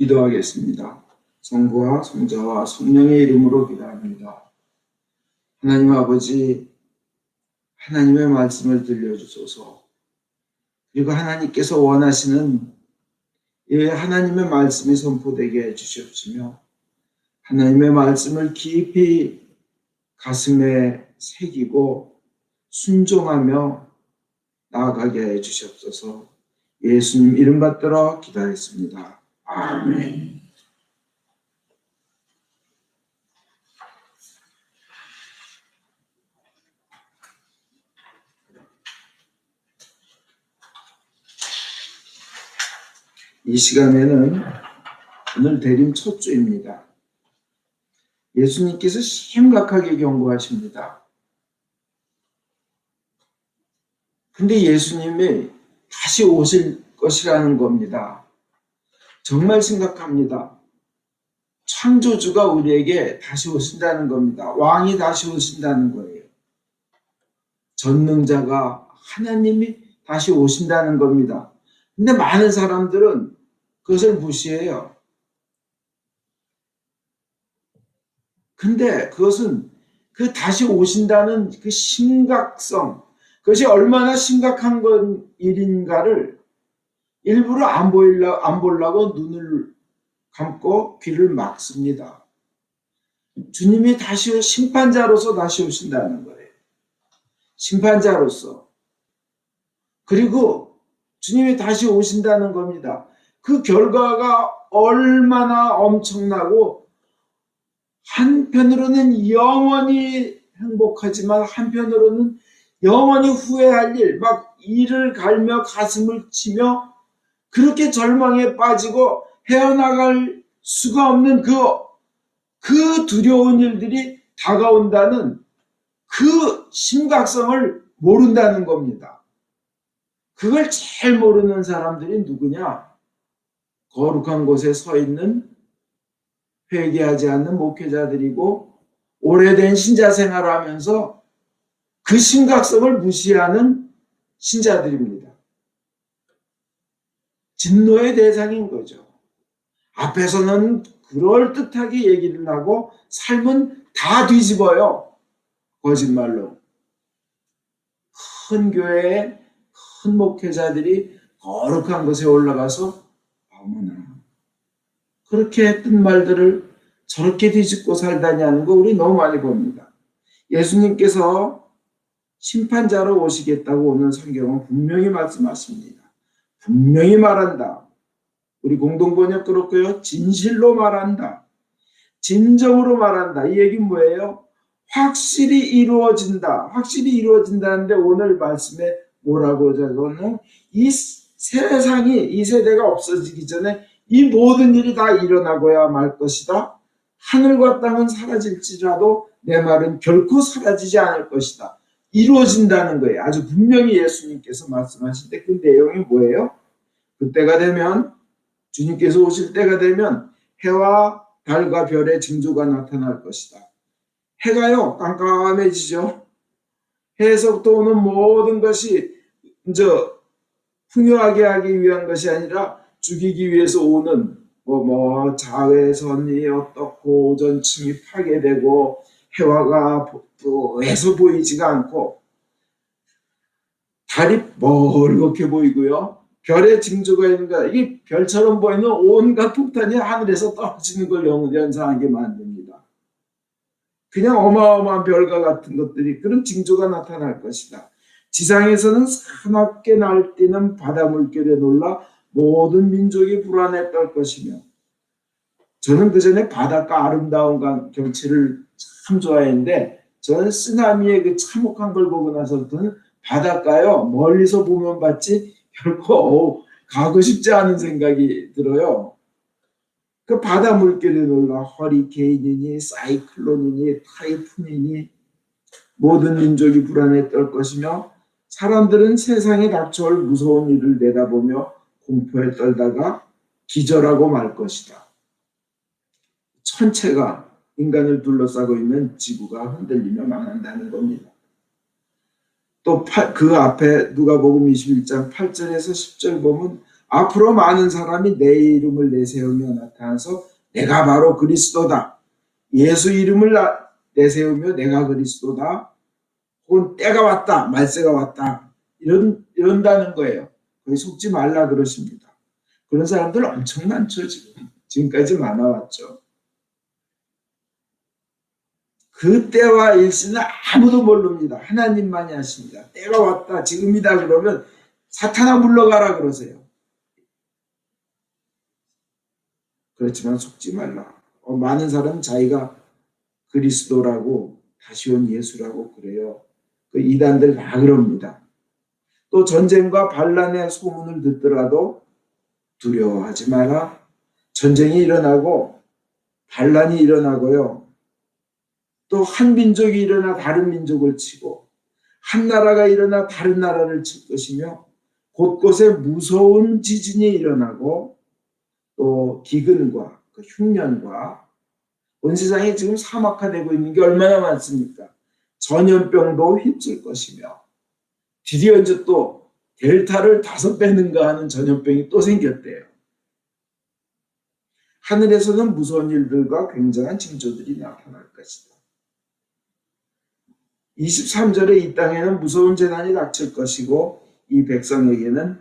기도하겠습니다. 성부와 성자와 성령의 이름으로 기도합니다. 하나님 아버지, 하나님의 말씀을 들려주소서. 그리고 하나님께서 원하시는 하나님의 말씀이 선포되게 해주시옵시며 하나님의 말씀을 깊이 가슴에 새기고 순종하며 나아가게 해주시옵소서. 예수님 이름 받들어 기도했습니다. 아멘. 이 시간에는 오늘 대림 첫 주입니다. 예수님께서 심각하게 경고하십니다. 근데 예수님이 다시 오실 것이라는 겁니다. 정말 심각합니다. 창조주가 우리에게 다시 오신다는 겁니다. 왕이 다시 오신다는 거예요. 전능자가 하나님이 다시 오신다는 겁니다. 근데 많은 사람들은 그것을 무시해요. 근데 그것은 그 다시 오신다는 그 심각성, 그것이 얼마나 심각한 일인가를 일부러 안 보려고 눈을 감고 귀를 막습니다. 주님이 다시 심판자로서 다시 오신다는 거예요. 심판자로서. 그리고 주님이 다시 오신다는 겁니다. 그 결과가 얼마나 엄청나고 한편으로는 영원히 행복하지만 한편으로는 영원히 후회할 일, 막 이를 갈며 가슴을 치며 그렇게 절망에 빠지고 헤어나갈 수가 없는 그 두려운 일들이 다가온다는 그 심각성을 모른다는 겁니다. 그걸 제일 모르는 사람들이 누구냐? 거룩한 곳에 서 있는 회개하지 않는 목회자들이고 오래된 신자 생활을 하면서 그 심각성을 무시하는 신자들입니다. 진노의 대상인 거죠. 앞에서는 그럴듯하게 얘기를 하고 삶은 다 뒤집어요. 거짓말로. 큰 교회에 큰 목회자들이 거룩한 곳에 올라가서 어머나 그렇게 했던 말들을 저렇게 뒤집고 살다냐는 거 우리 너무 많이 봅니다. 예수님께서 심판자로 오시겠다고 오늘 성경은 분명히 말씀하십니다. 분명히 말한다. 우리 공동번역 그렇고요. 진실로 말한다. 진정으로 말한다. 이 얘기는 뭐예요? 확실히 이루어진다. 확실히 이루어진다는데 오늘 말씀에 뭐라고 적었노? 이 세상이 이 세대가 없어지기 전에 이 모든 일이 다 일어나고야 말 것이다. 하늘과 땅은 사라질지라도 내 말은 결코 사라지지 않을 것이다. 이루어진다는 거예요. 아주 분명히 예수님께서 말씀하실 때 그 내용이 뭐예요? 그때가 되면 주님께서 오실 때가 되면 해와 달과 별의 징조가 나타날 것이다. 해가요 깜깜해지죠. 해에서부터 오는 모든 것이 이제 풍요하게 하기 위한 것이 아니라 죽이기 위해서 오는 자외선이 어떻고 오존층이 파괴되고 해화가 해서 보이지가 않고 달이 멀겋게 보이고요. 별의 징조가 있는가 이 별처럼 보이는 온갖 폭탄이 하늘에서 떨어지는 걸 연상하게 만듭니다. 그냥 어마어마한 별과 같은 것들이 그런 징조가 나타날 것이다. 지상에서는 사납게 날뛰는 바다 물결에 놀라 모든 민족이 불안에 떨 것이며 저는 그 전에 바닷가 아름다운 경치를 참 좋아했는데 저는 쓰나미의 그 참혹한 걸 보고 나서부터는 바닷가요 멀리서 보면 봤지 결코 가고 싶지 않은 생각이 들어요. 그 바다 물결에 놀라 허리케인이니 사이클론이니 타이푼이니 모든 민족이 불안에 떨 것이며 사람들은 세상에 닥쳐올 무서운 일을 내다보며 공포에 떨다가 기절하고 말 것이다. 천체가 인간을 둘러싸고 있는 지구가 흔들리며 망한다는 겁니다. 또 그 앞에 누가복음 21장 8절에서 10절 보면 앞으로 많은 사람이 내 이름을 내세우며 나타나서 내가 바로 그리스도다. 예수 이름을 내세우며 내가 그리스도다. 혹은 때가 왔다. 말세가 왔다. 이런다는 거예요. 거기 속지 말라 그러십니다. 그런 사람들 엄청 많죠. 지금까지 많아왔죠. 그 때와 일시는 아무도 모릅니다. 하나님만이 아십니다. 때가 왔다. 지금이다 그러면 사탄아 물러가라 그러세요. 그렇지만 속지 말라. 많은 사람은 자기가 그리스도라고 다시 온 예수라고 그래요. 그 이단들 다 그럽니다. 또 전쟁과 반란의 소문을 듣더라도 두려워하지 마라. 전쟁이 일어나고 반란이 일어나고요. 또 한 민족이 일어나 다른 민족을 치고 한 나라가 일어나 다른 나라를 칠 것이며 곳곳에 무서운 지진이 일어나고 또 기근과 흉년과 온 세상에 지금 사막화되고 있는 게 얼마나 많습니까? 전염병도 휩쓸 것이며 드디어 이제 또 델타를 5배 능가하는 전염병이 또 생겼대요. 하늘에서는 무서운 일들과 굉장한 징조들이 나타날 것이다. 23절에 이 땅에는 무서운 재난이 닥칠 것이고 이 백성에게는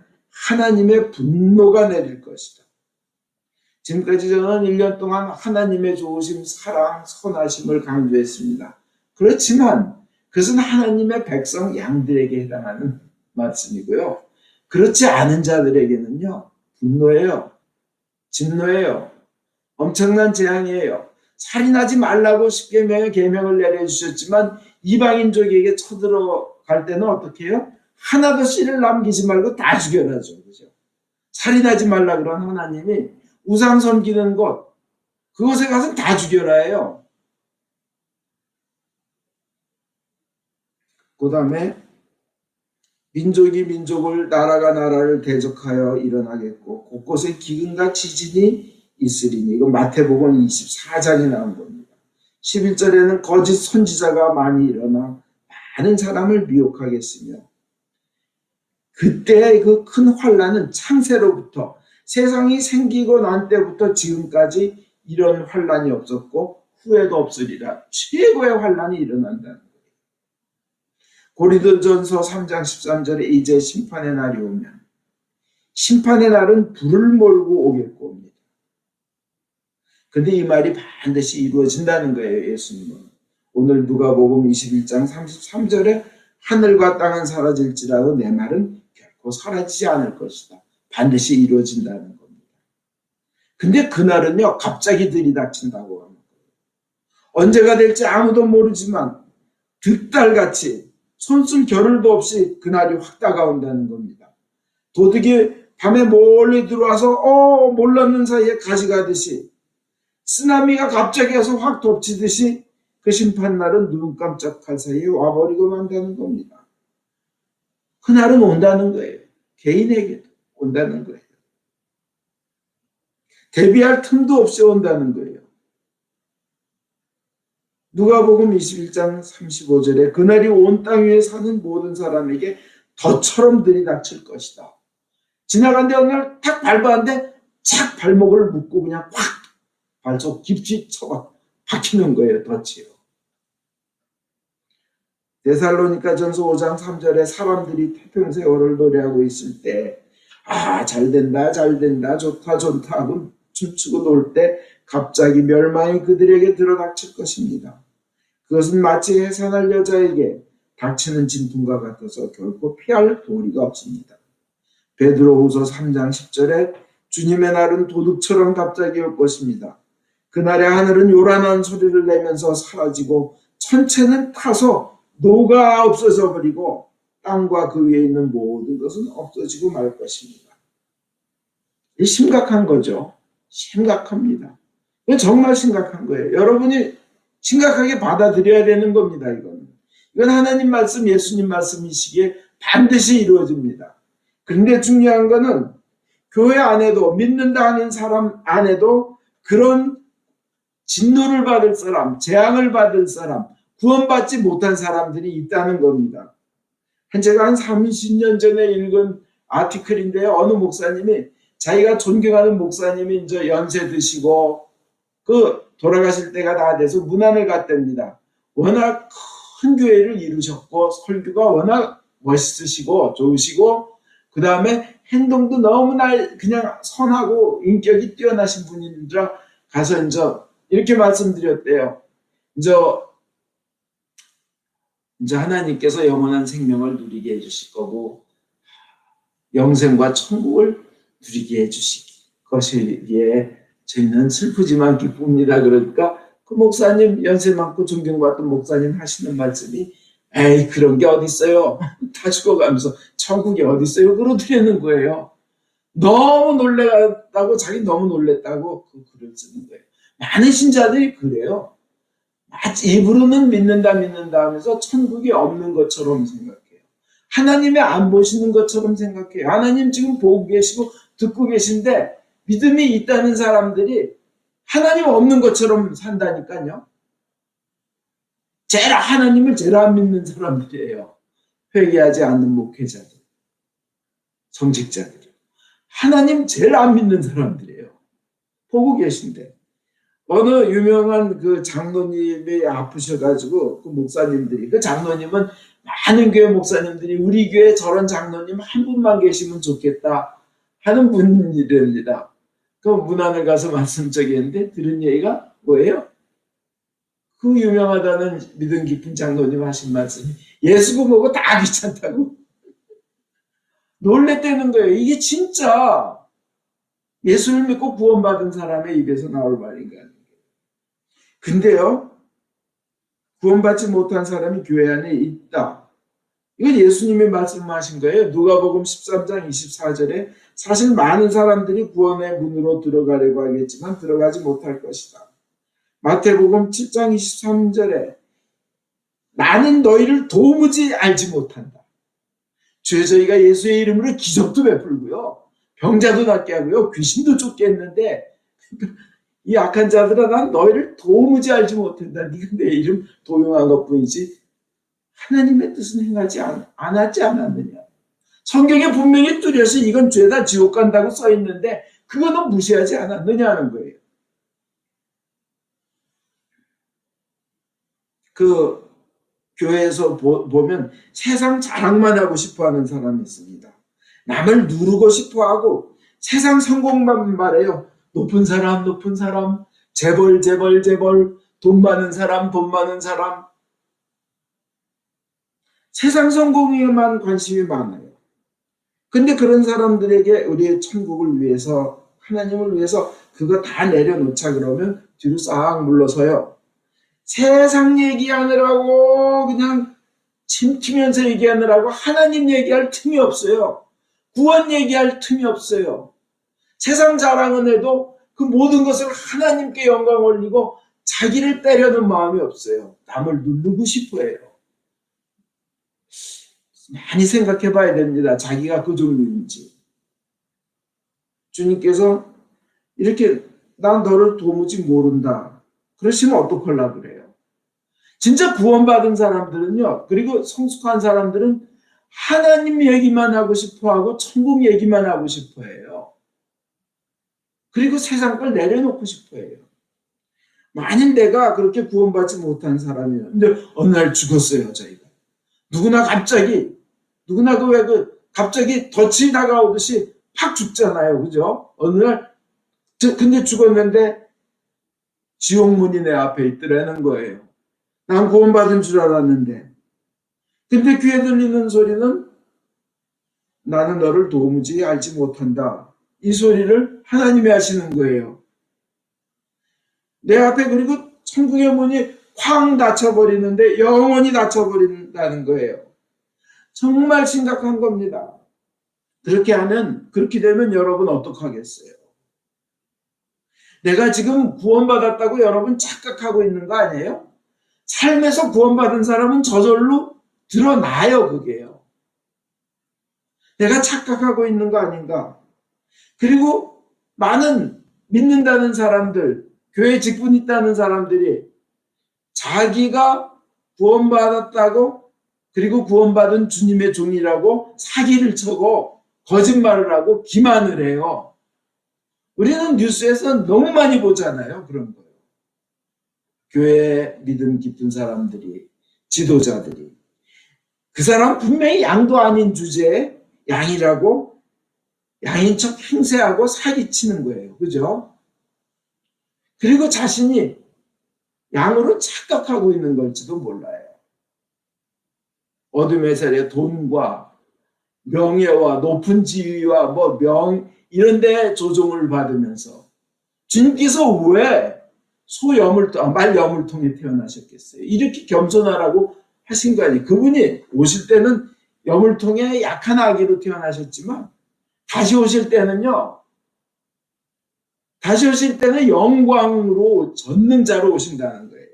하나님의 분노가 내릴 것이다. 지금까지 저는 1년 동안 하나님의 좋으심, 사랑, 선하심을 강조했습니다. 그렇지만 그것은 하나님의 백성 양들에게 해당하는 말씀이고요. 그렇지 않은 자들에게는요. 분노예요. 진노예요. 엄청난 재앙이에요. 살인하지 말라고 십계명의 계명을 내려주셨지만 이방인족에게 쳐들어갈 때는 어떻게 해요? 하나도 씨를 남기지 말고 다 죽여라죠. 그죠? 살인하지 말라 그런 하나님이 우상 섬기는 곳, 그곳에 가서 다 죽여라 해요. 그 다음에 민족이 민족을, 나라가 나라를 대적하여 일어나겠고 곳곳에 기근과 지진이 있으리니. 이거 마태복음 24장에 나온 겁니다. 11절에는 거짓 선지자가 많이 일어나 많은 사람을 미혹하겠으며 그때의 그 큰 환란은 창세로부터 세상이 생기고 난 때부터 지금까지 이런 환란이 없었고 후에도 없으리라. 최고의 환란이 일어난다는 거예요. 고린도전서 3장 13절에 이제 심판의 날이 오면 심판의 날은 불을 몰고 오겠고 옵니다. 근데 이 말이 반드시 이루어진다는 거예요. 예수님은. 오늘 누가복음 21장 33절에 하늘과 땅은 사라질지라도 내 말은 결코 사라지지 않을 것이다. 반드시 이루어진다는 겁니다. 근데 그날은요. 갑자기 들이닥친다고 합니다. 언제가 될지 아무도 모르지만 득달같이 손쓸 겨를도 없이 그날이 확 다가온다는 겁니다. 도둑이 밤에 몰래 들어와서 몰랐는 사이에 가져가듯이 쓰나미가 갑자기 와서 확 덮치듯이 그 심판날은 눈 깜짝할 사이에 와버리고 만다는 겁니다. 그날은 온다는 거예요. 개인에게도 온다는 거예요. 대비할 틈도 없이 온다는 거예요. 누가복음 21장 35절에 그날이 온 땅 위에 사는 모든 사람에게 덫처럼 들이닥칠 것이다. 지나간데 어느 날 탁 밟았는데 착 발목을 묶고 그냥 확 발속 깊이 쳐가 박히는 거예요. 덫이요. 데살로니가전서 5장 3절에 사람들이 태평세월을 노래하고 있을 때 잘된다 잘된다 좋다 좋다 하고 춤추고 놀 때 갑자기 멸망이 그들에게 들어닥칠 것입니다. 그것은 마치 해산할 여자에게 닥치는 진통과 같아서 결코 피할 도리가 없습니다. 베드로후서 3장 10절에 주님의 날은 도둑처럼 갑자기 올 것입니다. 그날에 하늘은 요란한 소리를 내면서 사라지고 천체는 타서 녹아 없어져 버리고 땅과 그 위에 있는 모든 것은 없어지고 말 것입니다. 이 심각한 거죠. 심각합니다. 이건 정말 심각한 거예요. 여러분이 심각하게 받아들여야 되는 겁니다. 이건 하나님 말씀, 예수님 말씀이시기에 반드시 이루어집니다. 그런데 중요한 거는 교회 안에도 믿는다 하는 사람 안에도 그런 진노를 받을 사람, 재앙을 받을 사람, 구원받지 못한 사람들이 있다는 겁니다. 제가 한 30년 전에 읽은 아티클인데요. 어느 목사님이 자기가 존경하는 목사님이 이제 연세 드시고 돌아가실 때가 다 돼서 문안을 갔답니다. 워낙 큰 교회를 이루셨고 설교가 워낙 멋있으시고 좋으시고 그 다음에 행동도 너무나 그냥 선하고 인격이 뛰어나신 분이라 가서 이제 이렇게 말씀드렸대요. 이제 하나님께서 영원한 생명을 누리게 해주실 거고 영생과 천국을 누리게 해주실 것이기에 저희는 슬프지만 기쁩니다. 그러니까 그 목사님, 연세 많고 존경받던 목사님 하시는 말씀이 에이 그런 게 어딨어요. 다 죽어가면서 천국이 어딨어요. 그러더라는 거예요. 너무 놀랬다고, 자기 너무 놀랬다고 그 글을 쓰는 거예요. 많은 신자들이 그래요. 입으로는 믿는다 하면서 천국이 없는 것처럼 생각해요. 하나님이 안 보시는 것처럼 생각해요. 하나님 지금 보고 계시고 듣고 계신데 믿음이 있다는 사람들이 하나님 없는 것처럼 산다니까요. 하나님을 제일 안 믿는 사람들이에요. 회개하지 않는 목회자들, 성직자들. 하나님 제일 안 믿는 사람들이에요. 보고 계신데. 어느 유명한 그 장로님이 아프셔가지고 그 목사님들이, 그 장로님은 많은 교회 목사님들이 우리 교회 저런 장로님 한 분만 계시면 좋겠다 하는 분이랍니다. 그 문안을 가서 말씀드렸는데 들은 얘기가 뭐예요? 그 유명하다는 믿음 깊은 장로님 하신 말씀이 예수고 뭐고 다 귀찮다고 놀랬다는 거예요. 이게 진짜 예수를 믿고 구원받은 사람의 입에서 나올 말인가. 근데요, 구원받지 못한 사람이 교회 안에 있다. 이건 예수님이 말씀하신 거예요. 누가복음 13장 24절에 사실 많은 사람들이 구원의 문으로 들어가려고 하겠지만 들어가지 못할 것이다. 마태복음 7장 23절에 나는 너희를 도무지 알지 못한다. 저희가 예수의 이름으로 기적도 베풀고요. 병자도 낫게 하고요. 귀신도 쫓게 했는데 이 악한 자들아 난 너희를 도무지 알지 못한다. 네가 내 이름 도용한 것뿐이지 하나님의 뜻은 행하지 않았지 않았느냐. 성경에 분명히 뚜렷이 이건 죄다 지옥 간다고 써있는데 그거는 무시하지 않았느냐는 거예요. 그 교회에서 보면 세상 자랑만 하고 싶어하는 사람이 있습니다. 남을 누르고 싶어하고 세상 성공만 말해요. 높은 사람, 재벌, 돈 많은 사람, 세상 성공에만 관심이 많아요. 근데 그런 사람들에게 우리의 천국을 위해서, 하나님을 위해서 그거 다 내려놓자 그러면 뒤로 싹 물러서요. 세상 얘기하느라고 그냥 침 튀면서 얘기하느라고 하나님 얘기할 틈이 없어요. 구원 얘기할 틈이 없어요. 세상 자랑은 해도 그 모든 것을 하나님께 영광 올리고 자기를 빼려는 마음이 없어요. 남을 누르고 싶어 해요. 많이 생각해 봐야 됩니다. 자기가 그 종류인지. 주님께서 이렇게 난 너를 도무지 모른다. 그러시면 어떡하려고 그래요. 진짜 구원받은 사람들은요. 그리고 성숙한 사람들은 하나님 얘기만 하고 싶어하고 천국 얘기만 하고 싶어해요. 그리고 세상 걸 내려놓고 싶어해요. 만일 내가 그렇게 구원받지 못한 사람이에요. 근데 어느 날 죽었어요. 저희가. 누구나 갑자기 갑자기 덫이 다가오듯이 팍 죽잖아요. 그죠? 어느 날 근데 죽었는데 지옥문이 내 앞에 있더라는 거예요. 난 구원받은 줄 알았는데. 근데 귀에 들리는 소리는 나는 너를 도무지 알지 못한다. 이 소리를 하나님이 하시는 거예요. 내 앞에 그리고 천국의 문이 쾅 닫혀버리는데 영원히 닫혀버린다는 거예요. 정말 심각한 겁니다. 그렇게 되면 여러분 어떡하겠어요? 내가 지금 구원받았다고 여러분 착각하고 있는 거 아니에요? 삶에서 구원받은 사람은 저절로 드러나요, 그게요. 내가 착각하고 있는 거 아닌가? 그리고 많은 믿는다는 사람들, 교회 직분 있다는 사람들이 자기가 구원받았다고 그리고 구원받은 주님의 종이라고 사기를 쳐고 거짓말을 하고 기만을 해요. 우리는 뉴스에서 너무 많이 보잖아요. 그런 거요. 교회 믿음 깊은 사람들이, 지도자들이 그 사람 분명히 양도 아닌 주제에 양이라고 양인 척 행세하고 사기치는 거예요. 그죠? 그리고 자신이 양으로 착각하고 있는 걸지도 몰라요. 어둠의 세례 돈과 명예와 높은 지위와 이런 데 조종을 받으면서 주님께서 왜 말여물 통해 태어나셨겠어요? 이렇게 겸손하라고 하신 거 아니에요. 그분이 오실 때는 여물통에 약한 아기로 태어나셨지만 다시 오실 때는 영광으로 전능자로 오신다는 거예요.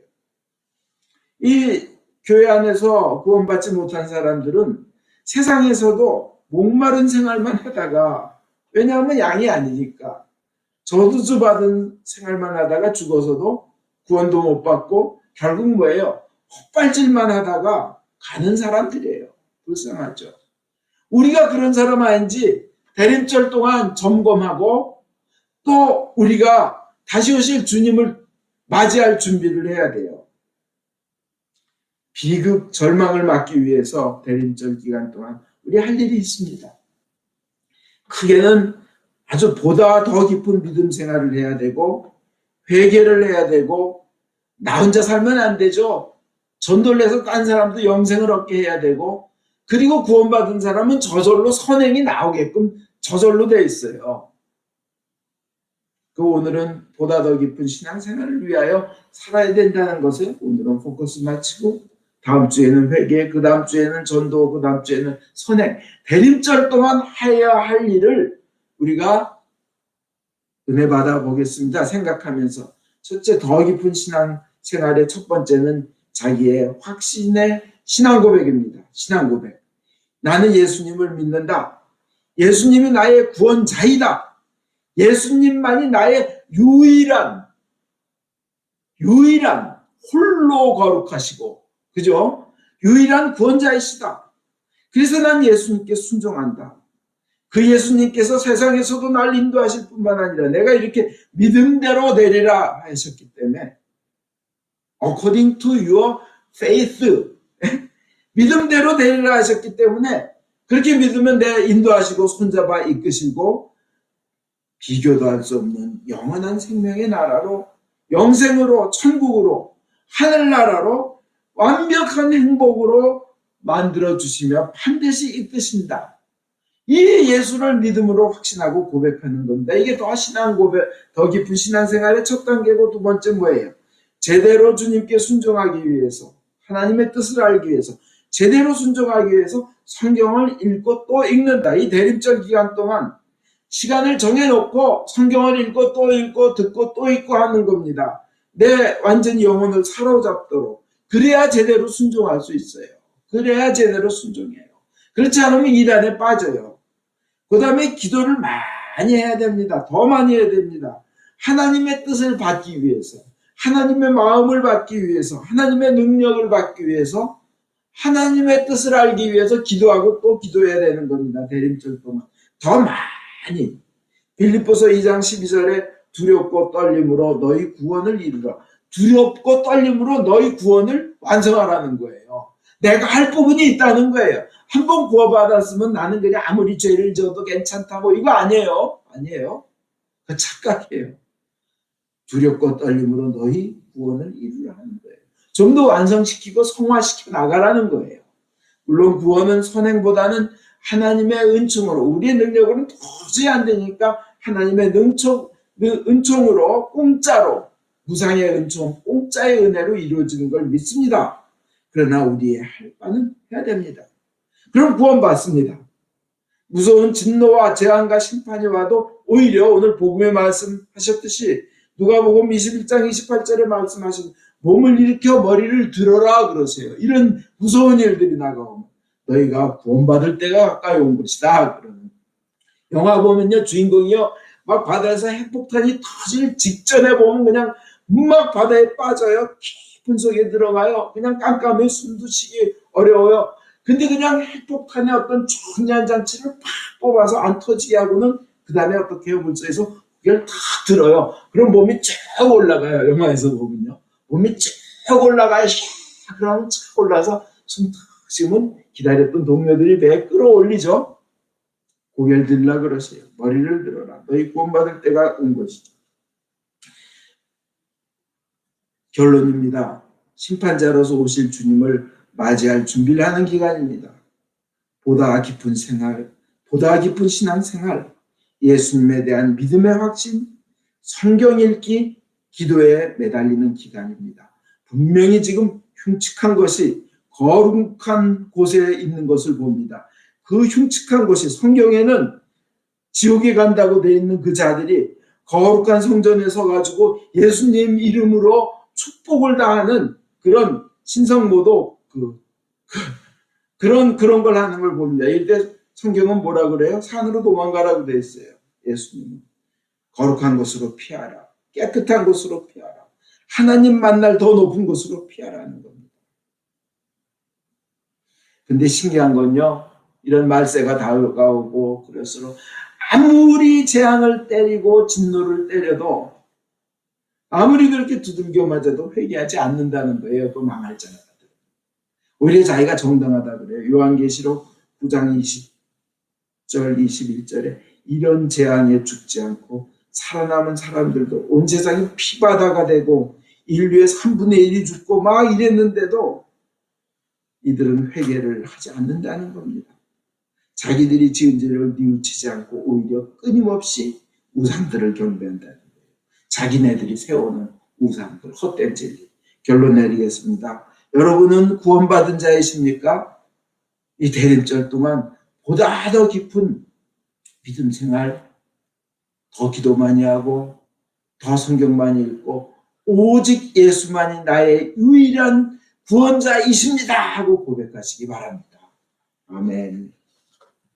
이 교회 안에서 구원받지 못한 사람들은 세상에서도 목마른 생활만 하다가, 왜냐하면 양이 아니니까 저주주 받은 생활만 하다가 죽어서도 구원도 못 받고 결국 뭐예요? 헛발질만 하다가 가는 사람들이에요. 불쌍하죠. 우리가 그런 사람 아닌지 대림절 동안 점검하고 또 우리가 다시 오실 주님을 맞이할 준비를 해야 돼요. 비극, 절망을 막기 위해서 대림절 기간 동안 우리 할 일이 있습니다. 크게는 아주 보다 더 깊은 믿음 생활을 해야 되고 회개를 해야 되고 나 혼자 살면 안 되죠. 전도를 해서 딴 사람도 영생을 얻게 해야 되고 그리고 구원받은 사람은 저절로 선행이 나오게끔 저절로 돼 있어요. 오늘은 보다 더 깊은 신앙생활을 위하여 살아야 된다는 것을 오늘은 포커스 마치고 다음 주에는 회개, 그 다음 주에는 전도, 그 다음 주에는 선행, 대림절 동안 해야 할 일을 우리가 은혜 받아 보겠습니다. 생각하면서 첫째, 더 깊은 신앙생활의 첫 번째는 자기의 확신의 신앙 고백입니다. 신앙 고백. 나는 예수님을 믿는다. 예수님이 나의 구원자이다. 예수님만이 나의 유일한 홀로 거룩하시고 그죠? 유일한 구원자이시다. 그래서 난 예수님께 순종한다. 그 예수님께서 세상에서도 날 인도하실 뿐만 아니라 내가 이렇게 믿음대로 되리라 하셨기 때문에 according to your faith 믿음대로 되리라 하셨기 때문에 그렇게 믿으면 내 인도하시고 손잡아 이끄시고 비교도 할 수 없는 영원한 생명의 나라로 영생으로 천국으로 하늘나라로 완벽한 행복으로 만들어주시며 반드시 이끄신다. 이 예수를 믿음으로 확신하고 고백하는 겁니다. 이게 더 신앙 고백, 더 깊은 신앙생활의 첫 단계고 두 번째 뭐예요? 제대로 주님께 순종하기 위해서 하나님의 뜻을 알기 위해서 제대로 순종하기 위해서 성경을 읽고 또 읽는다. 이 대림절 기간 동안 시간을 정해놓고 성경을 읽고 또 읽고 듣고 또 읽고 하는 겁니다. 내 완전히 영혼을 사로잡도록. 그래야 제대로 순종할 수 있어요. 그래야 제대로 순종해요. 그렇지 않으면 이단에 빠져요. 그 다음에 기도를 많이 해야 됩니다. 더 많이 해야 됩니다. 하나님의 뜻을 받기 위해서, 하나님의 마음을 받기 위해서, 하나님의 능력을 받기 위해서, 하나님의 뜻을 알기 위해서 기도하고 또 기도해야 되는 겁니다. 대림절 동안. 더 많이. 빌립보서 2장 12절에 두렵고 떨림으로 너희 구원을 이루라. 두렵고 떨림으로 너희 구원을 완성하라는 거예요. 내가 할 부분이 있다는 거예요. 한번 구원받았으면 나는 그냥 아무리 죄를 져도 괜찮다 이거 아니에요. 그 착각이에요. 두렵고 떨림으로 너희 구원을 이루라 하는 거예요. 좀 더 완성시키고 성화시켜 나가라는 거예요. 물론 구원은 선행보다는 하나님의 은총으로 우리의 능력으로는 도저히 안 되니까 하나님의 은총으로 공짜로 무상의 은총, 공짜의 은혜로 이루어지는 걸 믿습니다. 그러나 우리의 할 바는 해야 됩니다. 그럼 구원받습니다. 무서운 진노와 재앙과 심판이 와도 오히려 오늘 복음에 말씀하셨듯이 누가복음 21장 28절에 말씀하신 몸을 일으켜 머리를 들어라 그러세요. 이런 무서운 일들이 나가오면 너희가 구원받을 때가 가까이 온 것이다. 그러는 영화 보면요 주인공이요 막 바다에서 핵폭탄이 터질 직전에 보면 그냥 막 바다에 빠져요. 깊은 속에 들어가요. 그냥 깜깜해 숨도 쉬기 어려워요. 근데 그냥 핵폭탄의 어떤 중요한 장치를 팍 뽑아서 안 터지게 하고는 그 다음에 어떻게 해요? 물속에서 이걸 다 들어요. 그럼 몸이 쭉 올라가요. 영화에서 보면요. 몸이 쭉 올라가요. 그러면 쭉 올라서 숨 탁 쉬면 기다렸던 동료들이 배에 끌어올리죠. 고개를 들라 그러세요. 머리를 들어라. 너희 구원받을 때가 온 것이죠. 결론입니다. 심판자로서 오실 주님을 맞이할 준비를 하는 기간입니다. 보다 깊은 생활, 보다 깊은 신앙생활, 예수님에 대한 믿음의 확신, 성경 읽기, 기도에 매달리는 기간입니다. 분명히 지금 흉측한 것이 거룩한 곳에 있는 것을 봅니다. 그 흉측한 곳이 성경에는 지옥에 간다고 되어 있는 그 자들이 거룩한 성전에 서가지고 예수님 이름으로 축복을 당하는 그런 신성모독 그런 걸 하는 걸 봅니다. 이때 성경은 뭐라 그래요? 산으로 도망가라고 되어 있어요. 예수님은 거룩한 곳으로 피하라. 깨끗한 곳으로 피하라. 하나님 만날 더 높은 곳으로 피하라는 겁니다. 근데 신기한 건요. 이런 말세가 다가오고 그럴수록 아무리 재앙을 때리고 진노를 때려도 아무리 그렇게 두들겨 맞아도 회개하지 않는다는 거예요. 또 망할 자가. 오히려 자기가 정당하다 그래요. 요한계시록 9장 20절 21절에 이런 재앙에 죽지 않고 살아남은 사람들도 온 세상이 피바다가 되고 인류의 3분의 1이 죽고 막 이랬는데도 이들은 회개를 하지 않는다는 겁니다. 자기들이 지은 죄를 뉘우치지 않고 오히려 끊임없이 우상들을 경배한다는 거예요. 자기네들이 세우는 우상들, 헛된 진리. 결론 내리겠습니다. 여러분은 구원받은 자이십니까? 이 대림절 동안 보다 더 깊은 믿음 생활, 더 기도 많이 하고 더 성경 많이 읽고 오직 예수만이 나의 유일한 구원자이십니다 하고 고백하시기 바랍니다. 아멘.